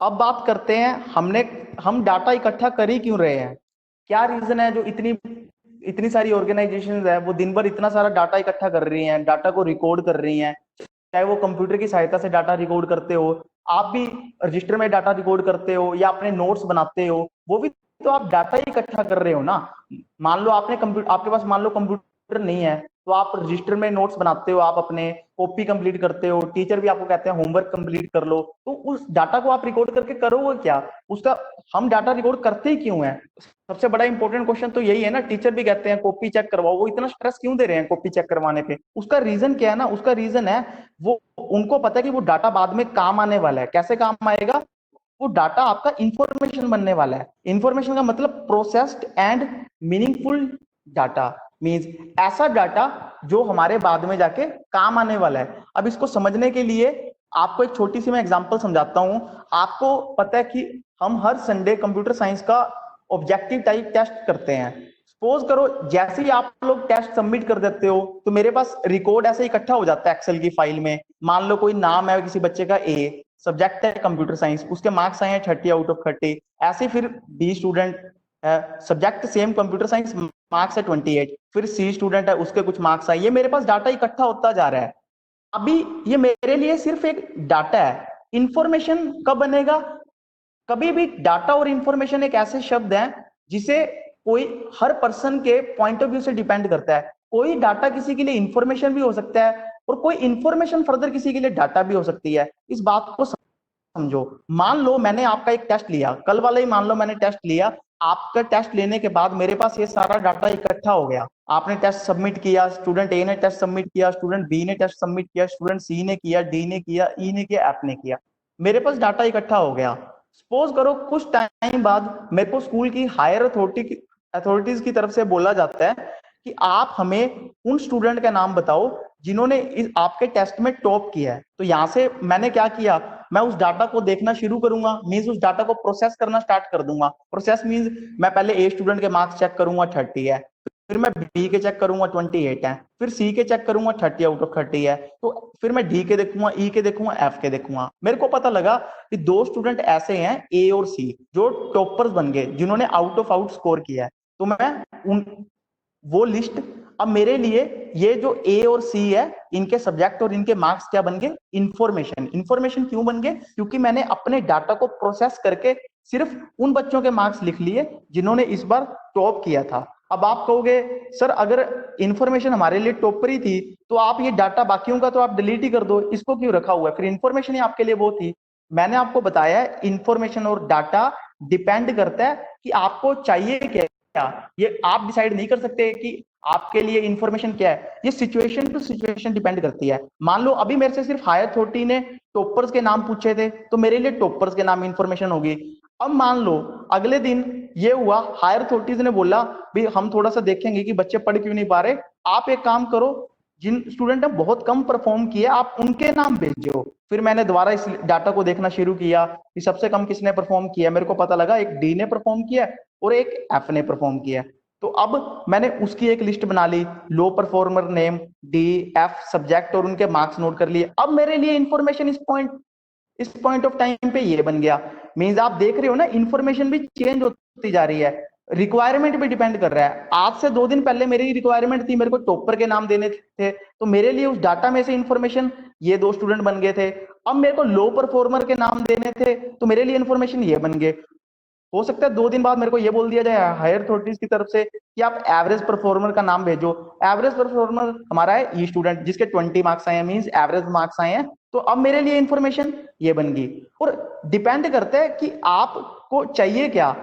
अब बात करते हैं हम डाटा इकट्ठा कर ही क्यों रहे हैं। क्या रीजन है जो इतनी इतनी सारी ऑर्गेनाइजेशंस है वो दिन भर इतना सारा डाटा इकट्ठा कर रही हैं, डाटा को रिकॉर्ड कर रही हैं। चाहे वो कंप्यूटर की सहायता से डाटा रिकॉर्ड करते हो, आप भी रजिस्टर में डाटा रिकॉर्ड करते हो या अपने नोट्स बनाते हो, वो भी तो आप डाटा ही इकट्ठा कर रहे हो ना। मान लो आपके पास मान लो कंप्यूटर नहीं है, तो आप रजिस्टर में नोट्स बनाते हो, आप अपने कॉपी कंप्लीट करते हो, टीचर भी आपको कहते हैं होमवर्क कंप्लीट कर लो, तो उस डाटा को आप रिकॉर्ड करके करोगे क्या उसका। हम डाटा रिकॉर्ड करते ही क्यों है? सबसे बड़ा इंपॉर्टेंट क्वेश्चन तो यही है ना। टीचर भी कहते हैं कॉपी चेक करवाओ, वो इतना स्ट्रेस क्यों दे रहे हैं कॉपी चेक करवाने पे? उसका रीजन क्या है ना, उसका रीजन है वो उनको पता है कि वो डाटा बाद में काम आने वाला है। कैसे काम आएगा? वो डाटा आपका इंफॉर्मेशन बनने वाला है। इंफॉर्मेशन का मतलब processed and meaningful data, means ऐसा डाटा जो हमारे बाद में जाके काम आने वाला है। अब इसको समझने के लिए आपको एक छोटी सी मैं एग्जांपल समझाता हूं। आपको पता है कि हम हर संडे कंप्यूटर साइंस का ऑब्जेक्टिव टाइप टेस्ट करते हैं। सपोज करो जैसे ही आप लोग टेस्ट सबमिट कर देते हो तो मेरे पास रिकॉर्ड ऐसे इकट्ठा हो जाता है एक्सेल की फाइल में। मान लो कोई नाम है किसी बच्चे का ए, सब्जेक्ट है कंप्यूटर साइंस, उसके मार्क्स आए हैं 30/30। ऐसे फिर बी स्टूडेंट है, subject same computer science, marks है 28। फिर सी स्टूडेंट है, उसके कुछ मार्क्स आए। ये मेरे पास डाटा इकट्ठा होता जा रहा है। अभी ये मेरे लिए सिर्फ एक डाटा है। इंफॉर्मेशन कब बनेगा? कभी भी डाटा और इंफॉर्मेशन एक ऐसे शब्द हैं जिसे कोई हर पर्सन के पॉइंट ऑफ व्यू से डिपेंड करता है। कोई डाटा किसी के लिए इंफॉर्मेशन भी हो सकता है और कोई इंफॉर्मेशन फर्दर किसी के लिए डाटा भी हो सकती है। इस बात को समझो। मान लो मैंने आपका एक टेस्ट लिया, कल वाला ही मान लो मैंने टेस्ट लिया। आपका टेस्ट लेने के बाद मेरे पास ये सारा डाटा इकट्ठा हो गया। आपने टेस्ट सबमिट किया, स्टूडेंट ए ने टेस्ट सबमिट किया, स्टूडेंट बी ने टेस्ट सबमिट किया, स्टूडेंट सी ने किया, डी ने किया, ई ने किया, एफ ने किया। मेरे पास डाटा इकट्ठा हो गया। सपोज करो कुछ टाइम बाद मेरे को स्कूल की हायर अथॉरिटीज की तरफ से बोला जाता है कि आप हमें उन स्टूडेंट का नाम बताओ जिन्होंने इस आपके टेस्ट में टॉप किया है। तो यहां से मैंने क्या किया, मैं उस डाटा को देखना शुरू करूंगा, मींस उस डाटा को प्रोसेस करना स्टार्ट कर दूंगा। प्रोसेस मींस मैं पहले ए स्टूडेंट के मार्क्स चेक करूंगा 30 है, फिर मैं बी के चेक करूंगा 28 है, फिर सी के चेक करूंगा 30/30 है, तो फिर मैं डी के देखूंगा, ई के देखूंगा, एफ के देखूंगा। मेरे को पता लगा कि दो स्टूडेंट ऐसे हैं ए और सी जो टॉपर्स बन गए, जिन्होंने आउट ऑफ आउट स्कोर किया है। तो मैं उन वो लिस्ट, अब मेरे लिए ये जो ए और सी है इनके सब्जेक्ट और इनके मार्क्स क्या बन गए? इंफॉर्मेशन। इंफॉर्मेशन क्यों बन गए? क्योंकि मैंने अपने डाटा को प्रोसेस करके सिर्फ उन बच्चों के मार्क्स लिख लिए जिन्होंने इस बार टॉप किया था। अब आप कहोगे सर अगर इंफॉर्मेशन हमारे लिए टॉपर ही थी तो आप ये डाटा बाकियों का तो आप डिलीट ही कर दो, इसको क्यों रखा हुआ है? फिर इंफॉर्मेशन ही आपके लिए वो थी। मैंने आपको बताया है इंफॉर्मेशन और डाटा डिपेंड करता है कि आपको चाहिए क्या। ये आप डिसाइड नहीं कर सकते कि आपके लिए इंफॉर्मेशन क्या है। ये सिचुएशन टू सिचुएशन डिपेंड करती है। मान लो अभी मेरे से सिर्फ हायर अथॉरिटी ने टॉपर्स के नाम पूछे थे तो मेरे लिए टॉपर्स के नाम इंफॉर्मेशन होगी। अब मान लो अगले दिन ये हुआ, हायर अथॉरिटीज ने बोला भी हम थोड़ा सा देखेंगे कि बच्चे पढ़ क्यों नहीं पा रहे, आप एक काम करो, जिन स्टूडेंट ने बहुत कम परफॉर्म किया आप उनके नाम भेजो। फिर मैंने दोबारा इस डाटा को देखना शुरू किया कि सबसे कम किसने परफॉर्म किया। मेरे को पता लगा एक डी ने परफॉर्म किया और एक एफ ने परफॉर्म किया। तो अब मैंने उसकी एक लिस्ट बना ली, low performer name, D, F, subject और उनके मार्क्स नोट कर लिए। अब मेरे लिए इंफॉर्मेशन इस पॉइंट ऑफ टाइम पे ये बन गया। मींस आप देख रहे हो ना, इंफॉर्मेशन भी चेंज होती जा रही है, रिक्वायरमेंट भी डिपेंड कर रहा है। आज से 2 दिन पहले मेरी रिक्वायरमेंट थी, मेरे को टॉपर के नाम देने थे, तो मेरे लिए उस डाटा में से इंफॉर्मेशन ये 2 स्टूडेंट बन गए थे। अब मेरे को लो परफॉर्मर के नाम देने थे तो मेरे लिए इंफॉर्मेशन ये बन गए। हो सकता है 2 दिन बाद मेरे को ये बोल दिया जाए हायर अथॉरिटीज की तरफ से कि आप एवरेज परफॉर्मर का नाम भेजो। एवरेज परफॉर्मर हमारा है ई स्टूडेंट जिसके 20 मार्क्स आए हैं, मींस एवरेज मार्क्स आए हैं। तो अब मेरे लिए इंफॉर्मेशन ये बन गई। और डिपेंड करता है कि आपको चाहिए क्या।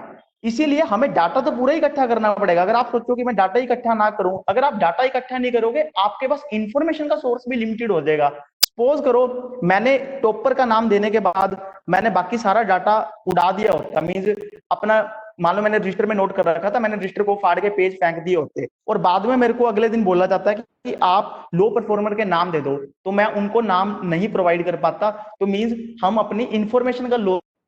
इसीलिए हमें डाटा तो पूरा इकट्ठा करना पड़ेगा। अगर आप सोचो कि मैं डाटा इकट्ठा ना करूं, अगर आप डाटा इकट्ठा नहीं करोगे आपके पास इंफॉर्मेशन का सोर्स भी लिमिटेड हो जाएगा। सपोज करो मैंने टॉपर का नाम देने के बाद मैंने बाकी सारा डाटा उड़ा दिया होता, मींस अपना मान लो मैंने रजिस्टर में नोट कर रखा था, मैंने रजिस्टर को फाड़ के पेज फेंक दिए होते और बाद में मेरे को अगले दिन बोला जाता है कि आप लो परफॉर्मर के नाम दे दो, तो मैं उनको नाम नहीं प्रोवाइड कर पाता। तो मींस हम अपनी इंफॉर्मेशन का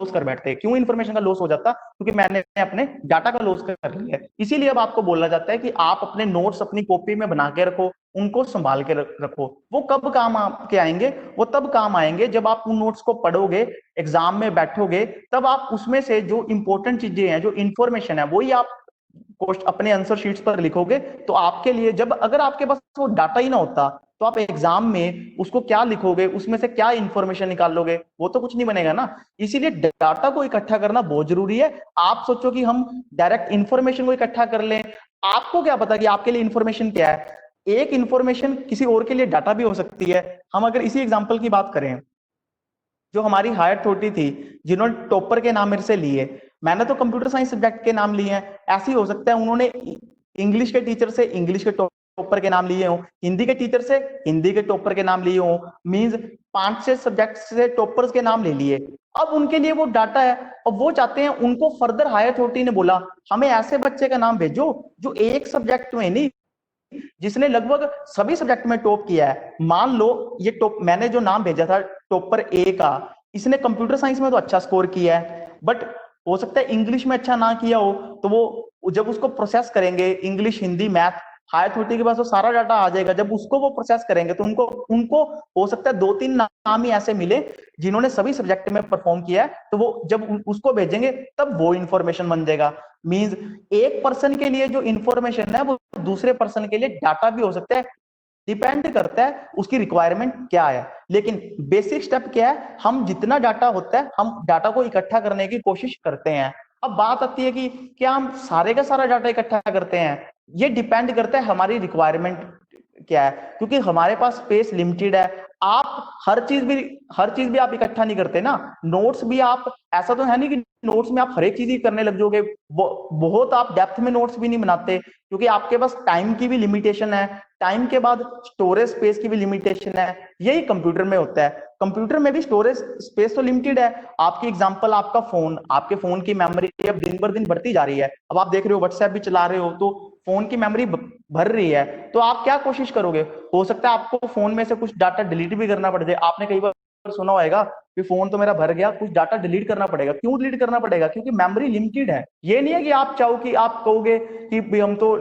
लॉस कर बैठते हैं। क्यों इन्फॉर्मेशन का लॉस हो जाता? क्योंकि मैंने अपने डाटा का लॉस कर लिया है। इसीलिए अब आपको बोला जाता है कि आप अपने नोट्स अपनी कॉपी में बना के रखो, उनको संभाल के रखो। वो कब काम आपके आएंगे? वो तब काम आएंगे जब आप उन नोट्स को पढ़ोगे, एग्जाम में बैठोगे, तब आप उसमें से जो इंपॉर्टेंट चीजें हैं, जो इंफॉर्मेशन है, वही आप अपने आंसर शीट्स पर लिखोगे। तो आपके लिए, जब अगर आपके पास वो डाटा ही ना होता, तो आप एग्जाम में उसको क्या लिखोगे, उसमें से क्या इंफॉर्मेशन निकाल लोगे? वो तो कुछ नहीं बनेगा ना। इसीलिए डाटा को इकट्ठा करना बहुत जरूरी है। आप सोचो कि हम डायरेक्ट इंफॉर्मेशन को इकट्ठा कर लें, आपको क्या पता कि आपके लिए इंफॉर्मेशन क्या है? एक इंफॉर्मेशन किसी और के लिए डाटा भी हो सकती है। हम अगर इसी एग्जाम्पल की बात करें, जो हमारी हायर अथॉरिटी थी, जिन्होंने टॉपर के नाम मेरे से लिए, मैंने तो कंप्यूटर साइंस सब्जेक्ट के नाम लिए हैं। ऐसे ही हो सकता है उन्होंने इंग्लिश के टीचर से इंग्लिश के टॉपर के नाम लिए हो, हिंदी के टीचर से हिंदी के टॉपर के नाम लिए हो, मींस 5-6 सब्जेक्ट से टॉपर्स के नाम ले लिए। अब उनके लिए वो डाटा है, और वो चाहते हैं, उनको फर्दर हायर अथॉरिटी ने बोला हमें ऐसे बच्चे का नाम भेजो जो एक सब्जेक्ट में नहीं, जिसने लगभग सभी सब्जेक्ट में टॉप किया है। मान लो ये टॉप, मैंने जो नाम भेजा था टॉपर ए का, इसने कंप्यूटर साइंस में तो अच्छा स्कोर किया है, बट हो सकता है इंग्लिश में अच्छा ना किया हो। तो वो जब उसको प्रोसेस करेंगे, English, Hindi, math, higher authority के पास वो सारा डाटा आ जाएगा। जब उसको वो प्रोसेस करेंगे तो उनको उनको हो सकता है 2-3 नाम ही ऐसे मिले जिन्होंने सभी सब्जेक्ट में परफॉर्म किया है। तो वो जब उसको भेजेंगे तब वो इंफॉर्मेशन बन जाएगा। मींस एक पर्सन के लिए जो इंफॉर्मेशन है वो दूसरे पर्सन के लिए डाटा भी हो सकता है। डिपेंड करता है उसकी रिक्वायरमेंट क्या है। लेकिन बेसिक स्टेप क्या है? हम जितना डाटा होता है, हम डाटा को इकट्ठा करने की कोशिश करते हैं। अब बात आती है कि क्या हम सारे का सारा डाटा इकट्ठा करते हैं? ये डिपेंड करता है हमारी रिक्वायरमेंट क्या है, क्योंकि हमारे पास स्पेस लिमिटेड है। आप हर चीज भी आप इकट्ठा नहीं करते ना। नोट्स भी आप, ऐसा तो है नहीं कि नोट्स में आप हर एक चीज ही करने लग जाओगे। बहुत आप डेप्थ में नोट्स भी नहीं बनाते, क्योंकि आपके पास टाइम की भी लिमिटेशन है, टाइम के बाद स्टोरेज स्पेस की भी लिमिटेशन है। यही कंप्यूटर में होता है। कंप्यूटर में भी स्टोरेज स्पेस तो लिमिटेड है। आपकी एग्जांपल, आपका फोन, आपके फोन की मेमोरी अब दिन बर दिन बढ़ती जा रही है। अब आप देख रहे हो व्हाट्सएप भी चला रहे हो, तो फोन की मेमोरी भर रही है। तो आप क्या कोशिश करोगे? हो सकता है आपको फोन में से कुछ डाटा डिलीट भी करना पड़ जाए। आपने कई बार सुना होगा कि फोन तो मेरा भर गया, कुछ डाटा डिलीट करना पड़ेगा। क्यों डिलीट करना पड़ेगा? क्योंकि मेमोरी लिमिटेड है। ये नहीं है कि आप चाहो कि आप कहोगे कि भाई हम तो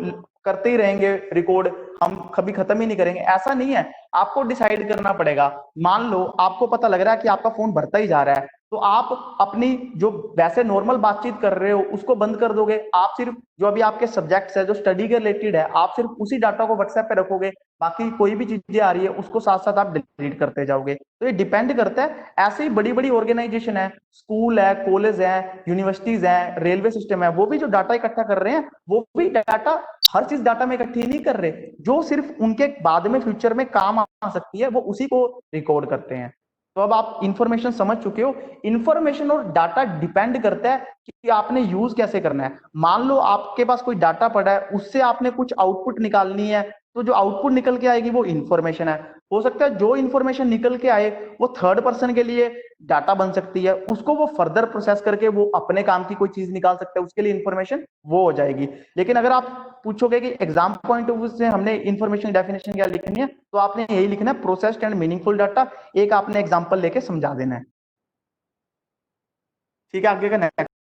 करते ही रहेंगे रिकॉर्ड, हम कभी खत्म ही नहीं करेंगे। ऐसा नहीं है। आपको डिसाइड करना पड़ेगा। मान लो आपको पता लग रहा है कि आपका फोन भरता ही जा रहा है, तो आप अपनी जो वैसे नॉर्मल बातचीत कर रहे हो उसको बंद कर दोगे। आप सिर्फ जो अभी आपके सब्जेक्ट्स है, जो स्टडी के रिलेटेड है, आप सिर्फ उसी डाटा को व्हाट्सएप पे रखोगे। बाकी कोई भी चीजें आ रही है उसको साथ साथ आप डिलीट करते जाओगे। तो ये डिपेंड करता है। ऐसे ही बड़ी बड़ी ऑर्गेनाइजेशन है, स्कूल है, कॉलेज है, यूनिवर्सिटीज है, रेलवे सिस्टम है, वो भी जो डाटा इकट्ठा कर रहे हैं, वो भी डाटा, हर चीज डाटा में इकट्ठी नहीं कर रहे। जो सिर्फ उनके बाद में फ्यूचर में काम आ सकती है, वो उसी को रिकॉर्ड करते हैं। तो अब आप इंफॉर्मेशन समझ चुके हो। इंफॉर्मेशन और डाटा डिपेंड करता है कि आपने यूज कैसे करना है। मान लो आपके पास कोई डाटा पड़ा है, उससे आपने कुछ आउटपुट निकालनी है, तो जो आउटपुट निकल के आएगी वो इंफॉर्मेशन है। हो सकता है जो इंफॉर्मेशन निकल के आए वो थर्ड पर्सन के लिए डाटा बन सकती है, उसको वो फर्दर प्रोसेस करके वो अपने काम की कोई चीज निकाल सकता है, उसके लिए इंफॉर्मेशन वो हो जाएगी। लेकिन अगर आप पूछोगे कि एग्जाम पॉइंट ऑफ व्यू से हमने इंफॉर्मेशन डेफिनेशन क्या लिखनी है, तो आपने यही लिखना है, प्रोसेस्ड एंड मीनिंगफुल डाटा। एक आपने एग्जांपल लेके समझा देना है। ठीक है, आगे का नेक्स्ट।